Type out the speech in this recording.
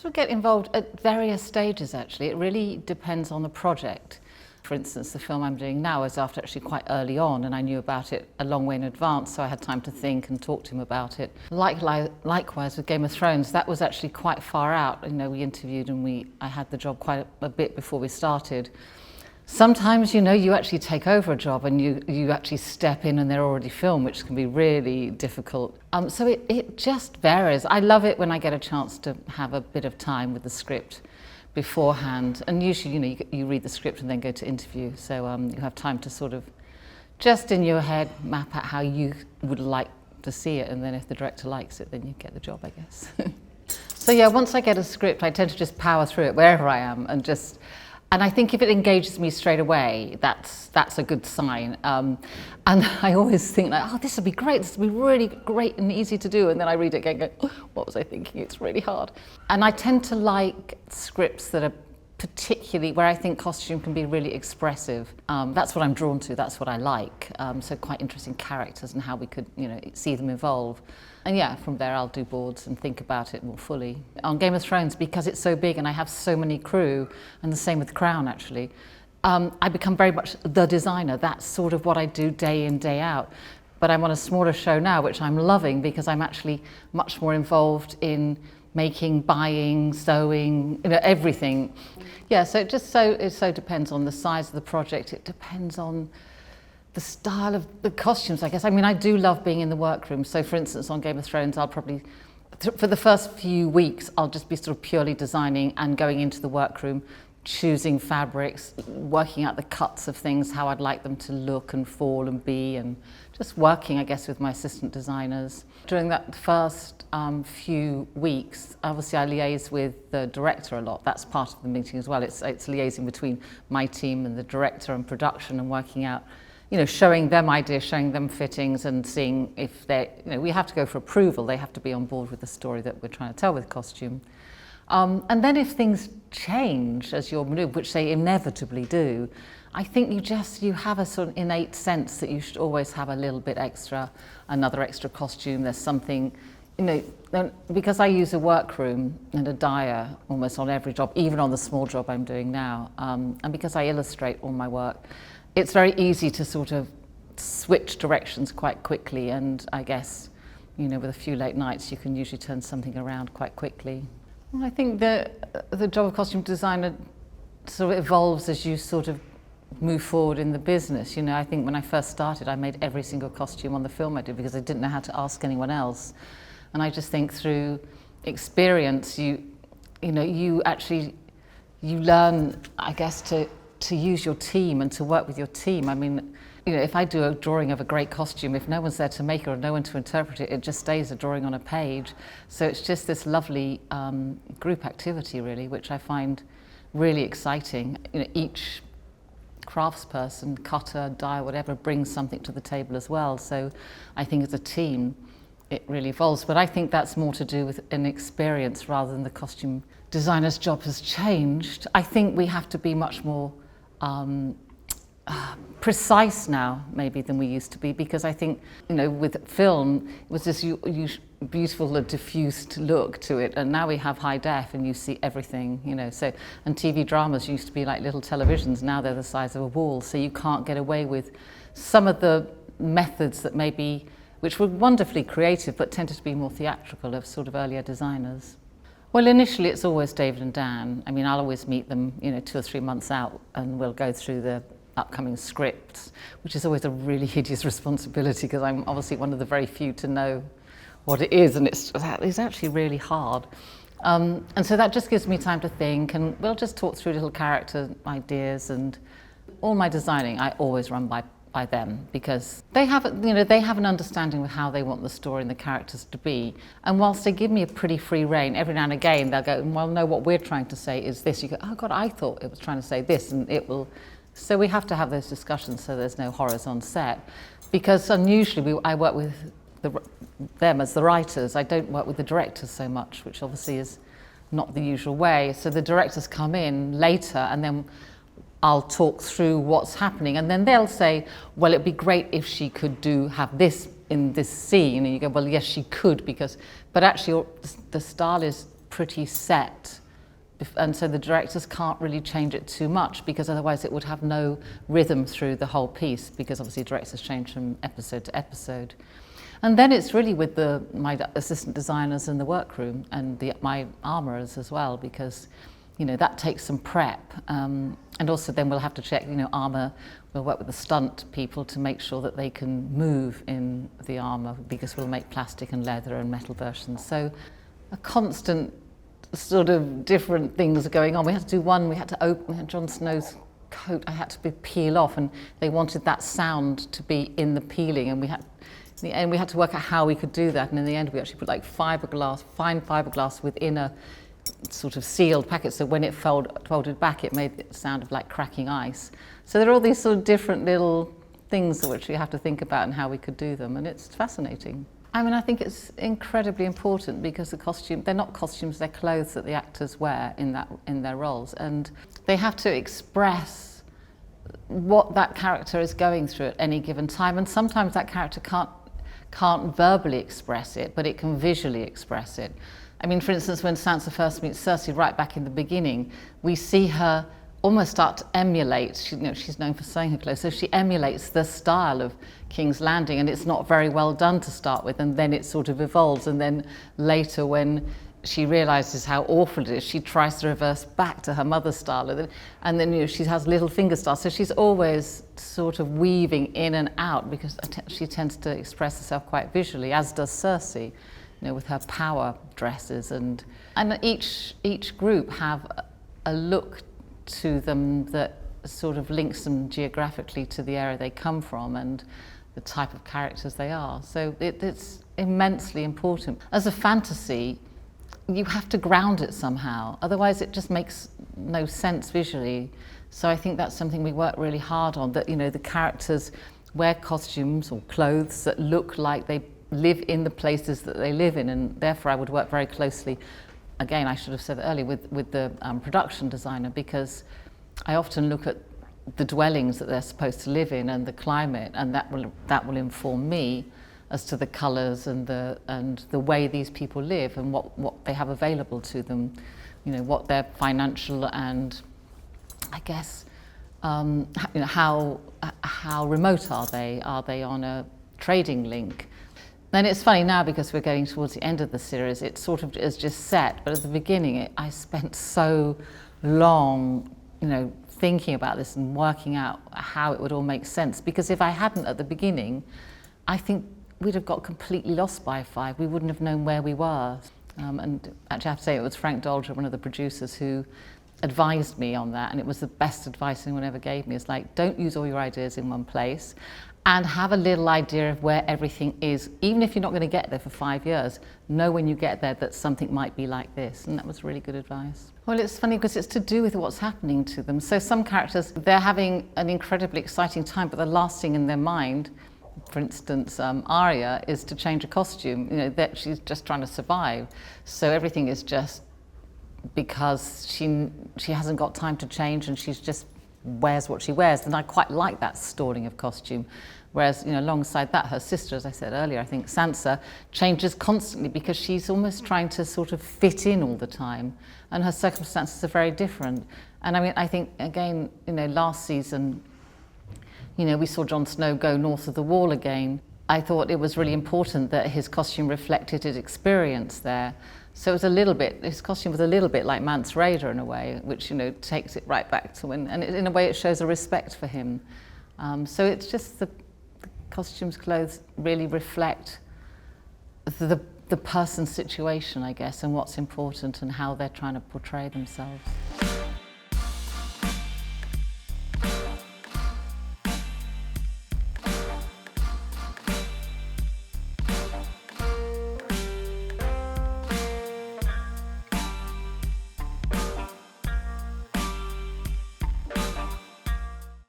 Sort of get involved at various stages actually. It really depends on the project. For instance, the film I'm doing now is after actually quite early on, and I knew about it a long way in advance, so I had time to think and talk to him about it. Likewise with Game of Thrones, that was actually quite far out. You know, we interviewed and I had the job quite a bit before we started. Sometimes, you know, you actually take over a job and you actually step in and they're already filmed, which can be really difficult. So it just varies. I love it when I get a chance to have a bit of time with the script beforehand. And usually, you know, you read the script and then go to interview. So you have time to sort of just in your head map out how you would like to see it. And then if the director likes it, then you get the job, I guess. So yeah, once I get a script, I tend to just power through it wherever I am and I think if it engages me straight away, that's a good sign. And I always think like, oh, this would be great, this would be really great and easy to do. And then I read it again and go, oh, what was I thinking? It's really hard. And I tend to like scripts that are particularly where I think costume can be really expressive. That's what I'm drawn to, that's what I like. So quite interesting characters and how we could, you know, see them evolve. And yeah, from there I'll do boards and think about it more fully. On Game of Thrones, because it's so big and I have so many crew, and the same with Crown actually, I become very much the designer. That's sort of what I do day in, day out. But I'm on a smaller show now, which I'm loving because I'm actually much more involved in making, buying, sewing, you know, everything. Yeah, so it so depends on the size of the project. It depends on the style of the costumes, I guess. I mean, I do love being in the workroom. So for instance, on Game of Thrones, I'll probably, for the first few weeks, I'll just be sort of purely designing and going into the workroom, choosing fabrics, working out the cuts of things, how I'd like them to look and fall and be, and just working, I guess, with my assistant designers. During that first few weeks, obviously I liaise with the director a lot. That's part of the meeting as well. It's liaising between my team and the director and production and working out, you know, showing them ideas, showing them fittings and seeing if they, you know, we have to go for approval. They have to be on board with the story that we're trying to tell with costume. And then if things change as you're maneuvering, which they inevitably do, I think you have a sort of innate sense that you should always have a little bit extra, another extra costume. There's something, you know, because I use a workroom and a dyer almost on every job, even on the small job I'm doing now, and because I illustrate all my work, it's very easy to sort of switch directions quite quickly, and I guess, you know, with a few late nights you can usually turn something around quite quickly. Well, I think the job of costume designer sort of evolves as you sort of move forward in the business. You know, I think when I first started I made every single costume on the film I did because I didn't know how to ask anyone else. And I just think through experience you learn, I guess, to use your team and to work with your team. I mean, you know, if I do a drawing of a great costume, if no one's there to make it or no one to interpret it, it just stays a drawing on a page. So it's just this lovely group activity, really, which I find really exciting. You know, each craftsperson, cutter, dyer, whatever, brings something to the table as well. So I think as a team, it really evolves. But I think that's more to do with an experience rather than the costume designer's job has changed. I think we have to be much more precise now, maybe, than we used to be, because I think, you know, with film, it was this beautiful, diffused look to it, and now we have high def and you see everything, you know. So, and TV dramas used to be like little televisions, now they're the size of a wall, so you can't get away with some of the methods that maybe, which were wonderfully creative but tended to be more theatrical of sort of earlier designers. Well, initially it's always David and Dan. I mean, I'll always meet them, you know, 2 or 3 months out, and we'll go through the upcoming scripts, which is always a really hideous responsibility because I'm obviously one of the very few to know what it is, and it's actually really hard. And so that just gives me time to think, and we'll just talk through little character ideas, and all my designing I always run by them, because they have, you know, they have an understanding of how they want the story and the characters to be. And whilst they give me a pretty free rein, every now and again they'll go, well, no, what we're trying to say is this. You go, oh God, I thought it was trying to say this, and it will. So we have to have those discussions so there's no horrors on set, because unusually I work with them as the writers. I don't work with the directors so much, which obviously is not the usual way. So the directors come in later, and then I'll talk through what's happening, and then they'll say, well, it'd be great if she could have this in this scene. And you go, well, yes, she could, but actually the style is pretty set, and so the directors can't really change it too much, because otherwise it would have no rhythm through the whole piece, because obviously directors change from episode to episode. And then it's really with my assistant designers in the workroom and my armourers as well, because that takes some prep. And also then we'll have to check, armour, we'll work with the stunt people to make sure that they can move in the armour, because we'll make plastic and leather and metal versions. So a constant sort of different things are going on. We had to do one, we had Jon Snow's coat, I had to peel off, and they wanted that sound to be in the peeling, and we had to work out how we could do that, and in the end we actually put like fine fiberglass within a sort of sealed packet, so when it folded back it made the sound of like cracking ice. So there are all these sort of different little things which we have to think about and how we could do them, and it's fascinating. I mean, I think it's incredibly important, because they're not costumes, they're clothes that the actors wear in their roles, and they have to express what that character is going through at any given time, and sometimes that character can't verbally express it, but it can visually express it. I mean, for instance, when Sansa first meets Cersei right back in the beginning, we see her almost start to emulate, she's known for sewing her clothes, so she emulates the style of King's Landing, and it's not very well done to start with, and then it sort of evolves, and then later when she realises how awful it is, she tries to reverse back to her mother's style, and then she has little finger style, so she's always sort of weaving in and out, because she tends to express herself quite visually, as does Cersei, with her power dresses, and each group have a look to them that sort of links them geographically to the area they come from and the type of characters they are. So it's immensely important. As a fantasy, you have to ground it somehow, otherwise it just makes no sense visually. So I think that's something we work really hard on, that the characters wear costumes or clothes that look like they live in the places that they live in, and therefore I would work very closely, again, I should have said it earlier, with the production designer, because I often look at the dwellings that they're supposed to live in and the climate, and that will inform me as to the colours and the way these people live and what they have available to them, what their financial and, I guess, how remote are they? Are they on a trading link? And it's funny now, because we're getting towards the end of the series, it sort of is just set, but at the beginning I spent so long, thinking about this and working out how it would all make sense, because if I hadn't at the beginning, I think we'd have got completely lost by 5. We wouldn't have known where we were. And actually I have to say, it was Frank Dolger, one of the producers, who advised me on that, and it was the best advice anyone ever gave me. It's like, don't use all your ideas in one place, and have a little idea of where everything is. Even if you're not going to get there for 5 years, know when you get there that something might be like this. And that was really good advice. Well, it's funny because it's to do with what's happening to them. So some characters, they're having an incredibly exciting time, but the last thing in their mind, for instance, Arya, is to change a costume. That she's just trying to survive. So everything is just because she hasn't got time to change, and she's just wears what she wears. And I quite like that stalling of costume. Whereas, alongside that, her sister, as I said earlier, I think Sansa, changes constantly, because she's almost trying to sort of fit in all the time, and her circumstances are very different. And I mean, I think, again, last season, we saw Jon Snow go north of the Wall again. I thought it was really important that his costume reflected his experience there. So it was his costume was a little bit like Mance Rayder in a way, which, takes it right back to when, and in a way it shows a respect for him. So it's just the costumes, clothes really reflect the person's situation, I guess, and what's important and how they're trying to portray themselves.